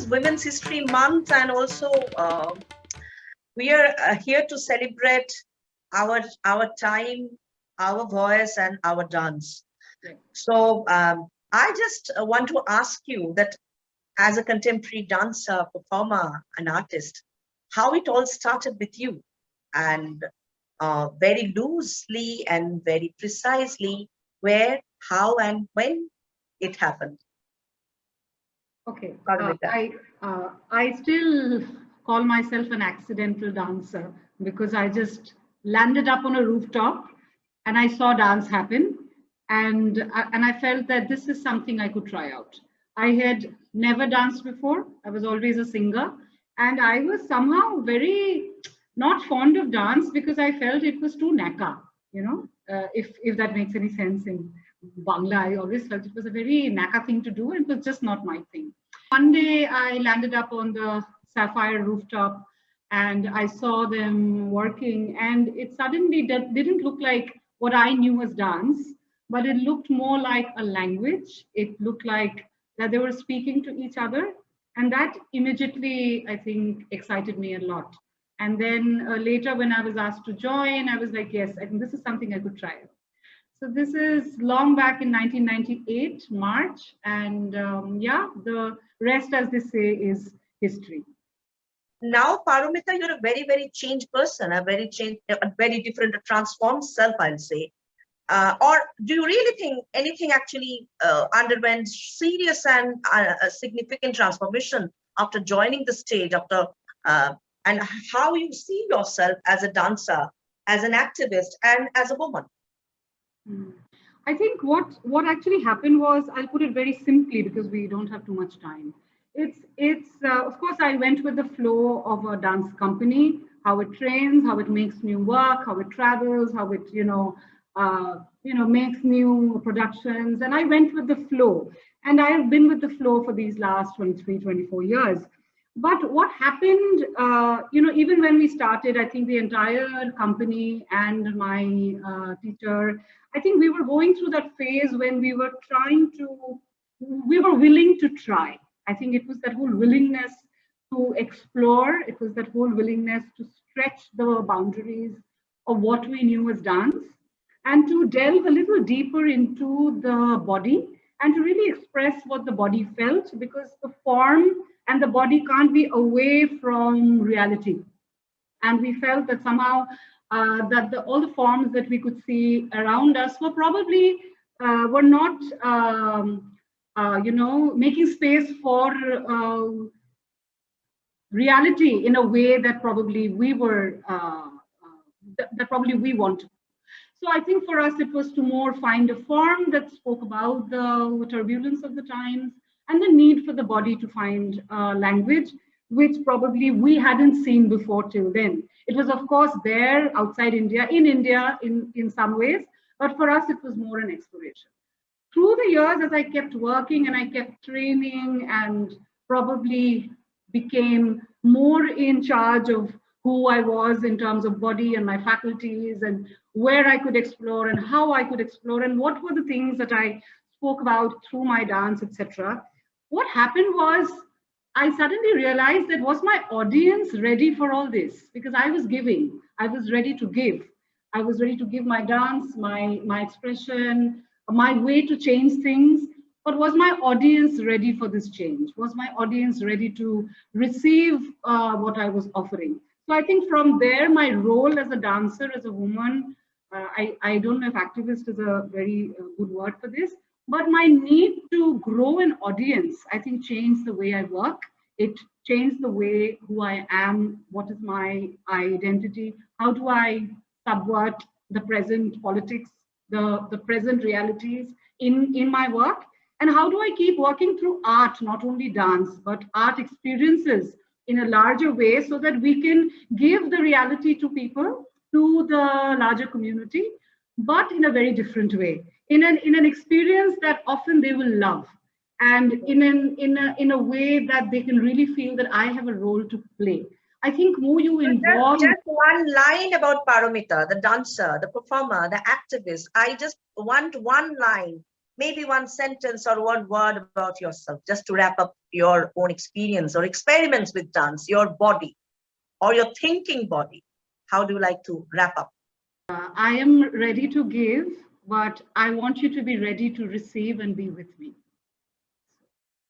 Women's History Month, and also we are here to celebrate our time, our voice, and our dance. So I just want to ask you that as a contemporary dancer, performer, and artist, how it all started with you, and very loosely and very precisely where, how, and when it happened. Okay, I still call myself an accidental dancer because I just landed up on a rooftop and I saw dance happen, and I felt that this is something I could try out. I had never danced before. I was always a singer, and I was somehow very not fond of dance because I felt it was too naka, if that makes any sense in Bangla. I always felt it was a very naka thing to do, and it was just not my thing. One day I landed up on the Sapphire rooftop and I saw them working, and it suddenly didn't look like what I knew as dance, but it looked more like a language. It looked like that they were speaking to each other, and that immediately, I think, excited me a lot. And then later when I was asked to join, I was like, yes, I think this is something I could try. So this is long back in 1998, March, and yeah, the rest, as they say, is history. Now, Paromita, you're a very, very changed person, a very different, a transformed self, I'll say. Or do you really think anything actually underwent serious and significant transformation after joining the stage, and how you see yourself as a dancer, as an activist, and as a woman? I think what actually happened was, I'll put it very simply because we don't have too much time. It's of course I went with the flow of a dance company, how it trains, how it makes new work, how it travels, how it makes new productions, and I went with the flow, and I have been with the flow for these last 23, 24 years. But what happened, even when we started, I think the entire company and my teacher, I think we were going through that phase when we were willing to try. I think it was that whole willingness to explore. It was that whole willingness to stretch the boundaries of what we knew as dance, and to delve a little deeper into the body and to really express what the body felt, because the form and the body can't be away from reality. And we felt that somehow all the forms that we could see around us were probably were not making space for reality in a way that probably we were that probably we wanted. So I think for us it was to more find a form that spoke about the turbulence of the times and the need for the body to find language, which probably we hadn't seen before till then. It was, of course, there outside India, in some ways, but for us, it was more an exploration. Through the years, as I kept working and I kept training and probably became more in charge of who I was in terms of body and my faculties and where I could explore and how I could explore and what were the things that I spoke about through my dance, etc. What happened was, I suddenly realized that was my audience ready for all this? Because I was giving, I was ready to give. I was ready to give my dance, my expression, my way to change things. But was my audience ready for this change? Was my audience ready to receive what I was offering? So I think from there, my role as a dancer, as a woman, I don't know if activist is a very good word for this, but my need to grow an audience, I think, changed the way I work. It changed the way who I am, what is my identity, how do I subvert the present politics, the present realities in my work, and how do I keep working through art, not only dance, but art experiences in a larger way so that we can give the reality to people, to the larger community, but in a very different way, in an experience that often they will love, and in a way that they can really feel that I have a role to play. I think more you involve. Just one line about Paromita, the dancer, the performer, the activist. I just want one line. maybe one sentence or one word about yourself, just to wrap up your own experience or experiments with dance, your body or your thinking body. How do you like to wrap up? I am ready to give, but I want you to be ready to receive and be with me.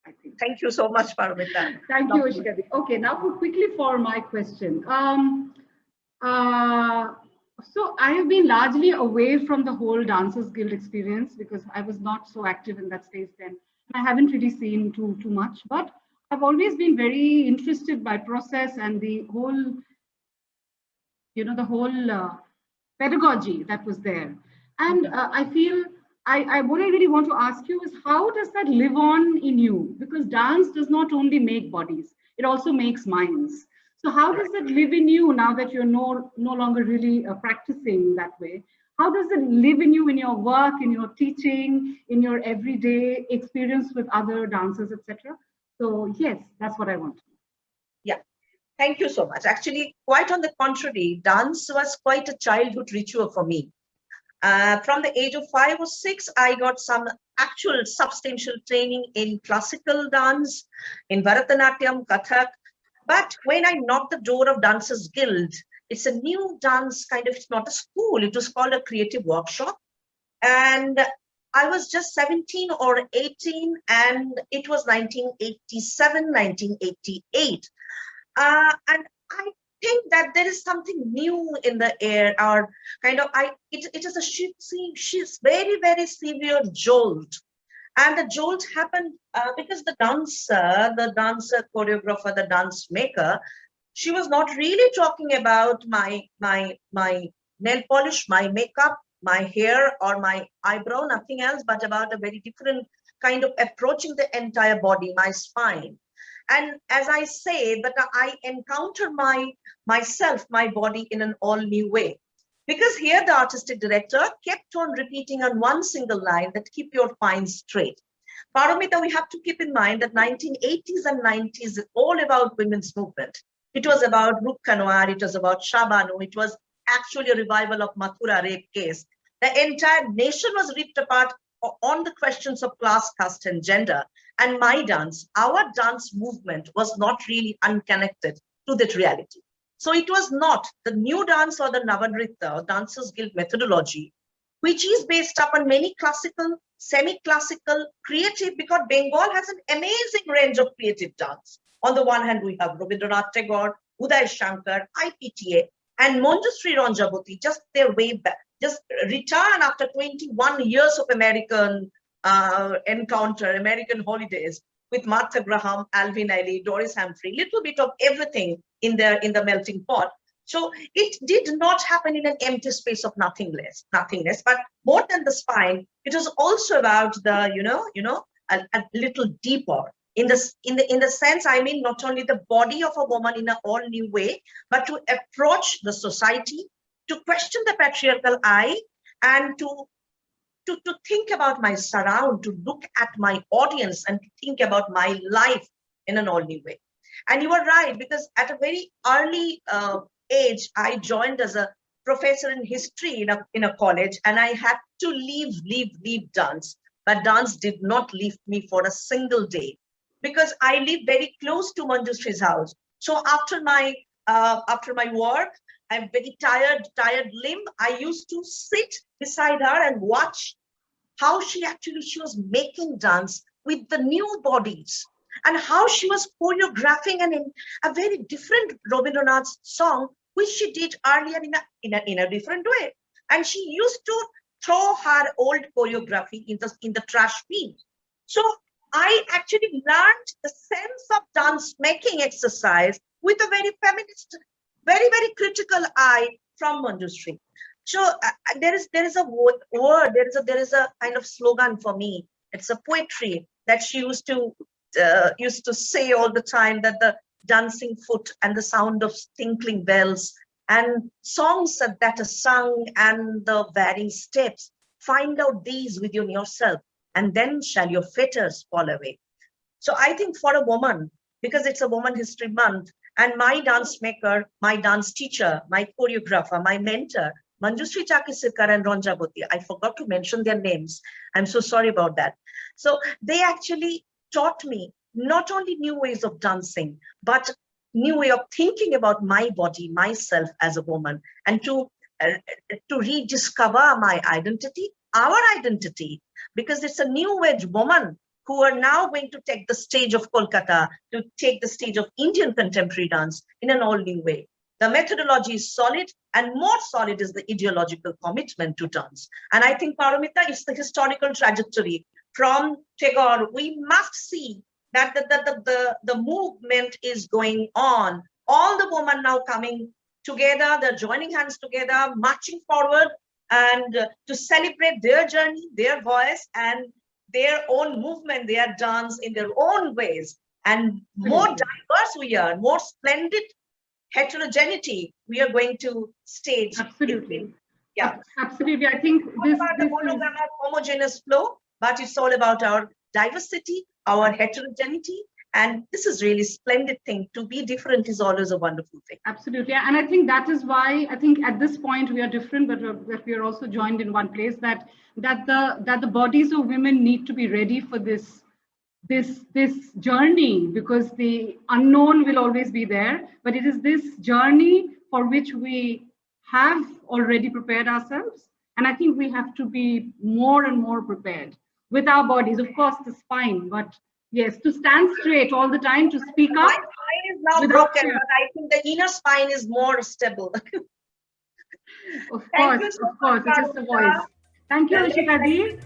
I think. Thank you so much, Paramita. Thank you, Ashika. Okay, now quickly for my question. So I have been largely away from the whole Dancers Guild experience because I was not so active in that space then. I haven't really seen too much, but I've always been very interested by process and the whole, the whole pedagogy that was there. And I feel what I really want to ask you is, how does that live on in you? Because dance does not only make bodies, it also makes minds. So how does it live in you now that you're no longer really practicing that way? How does it live in you in your work, in your teaching, in your everyday experience with other dancers, etc.? So yes, that's what I want. Yeah. Thank you so much. Actually, quite on the contrary, dance was quite a childhood ritual for me. From the age of 5 or 6, I got some actual substantial training in classical dance, in Bharatanatyam, Kathak. But when I knocked the door of Dancers Guild, it's a new dance kind of, it's not a school, it was called a creative workshop. And I was just 17 or 18, and it was 1987, 1988. And I think that there is something new in the air, or kind of, it is she's very, very severe jolt. And the jolt happened because the dancer, choreographer, the dance maker, she was not really talking about my nail polish, my makeup, my hair, or my eyebrow, nothing else, but about a very different kind of approaching the entire body, my spine. And as I say, that I encounter myself, my body in an all new way. Because here the artistic director kept on repeating on one single line that keep your spine straight. Paramita, we have to keep in mind that 1980s and 90s is all about women's movement. It was about Rup Kanwar, it was about Shabanu, it was actually a revival of Mathura rape case. The entire nation was ripped apart on the questions of class, caste, and gender. And my dance, our dance movement was not really unconnected to that reality. So it was not the new dance or the Navadrita, Dancers Guild methodology, which is based upon many classical, semi-classical, creative, because Bengal has an amazing range of creative dance. On the one hand, we have Rabindranath Tagore, Uday Shankar, IPTA, and Manjushree Ranjavati, just their way back, just return after 21 years of American encounter, American holidays with Martha Graham, Alvin Ailey, Doris Humphrey, little bit of everything in the melting pot. So it did not happen in an empty space of nothingness, but more than the spine, it was also about the, a little deeper. In the sense, I mean, not only the body of a woman in an all new way, but to approach the society, to question the patriarchal eye, and to think about my surround, to look at my audience, and to think about my life in an all new way. And you are right, because at a very early age, I joined as a professor in history in a college, and I had to leave dance. But dance did not leave me for a single day, because I live very close to Manjushree's house. So after my work, I'm very tired limb, I used to sit beside her and watch how she was making dance with the new bodies, and how she was choreographing a very different Rabindranath song, which she did earlier in a different way. And she used to throw her old choreography in the trash bin. So I actually learned the sense of dance making exercise with a very feminist, very, very critical eye from Manjushree. So there is a word, there is a kind of slogan for me. It's a poetry that she used to say all the time, that the dancing foot and the sound of tinkling bells and songs that are sung and the varying steps, find out these within yourself, and then shall your fetters fall away. So I think for a woman, because it's a Woman History Month, and my dance maker, my dance teacher, my choreographer, my mentor Manjushree Chakisirkar and Ronjaboti. I forgot to mention their names. I'm so sorry about that. So they actually taught me not only new ways of dancing, but new way of thinking about my body, myself as a woman, and to rediscover my identity, our identity, because it's a new age woman who are now going to take the stage of Kolkata, to take the stage of Indian contemporary dance in an all new way. The methodology is solid, and more solid is the ideological commitment to dance. And I think, Paramita, is the historical trajectory from Tagore. We must see that the movement is going on. All the women now coming together, they're joining hands together, marching forward, and to celebrate their journey, their voice, and their own movement, their dance in their own ways. And more diverse we are, more splendid heterogeneity we are going to stage. Absolutely. Yeah. Absolutely. I think this is the homogeneous flow, but it's all about our diversity, our heterogeneity. And this is really splendid thing. To be different is always a wonderful thing. Absolutely. And I think that is why I think at this point we are different, but that we are also joined in one place, that the bodies of women need to be ready for this journey, because the unknown will always be there, but it is this journey for which we have already prepared ourselves. And I think we have to be more and more prepared with our bodies, of course, the spine, but yes, to stand straight all the time, to speak up. My spine is now broken, but I think the inner spine is more stable. Of course, it is the voice. Thank you, Ishika Ji.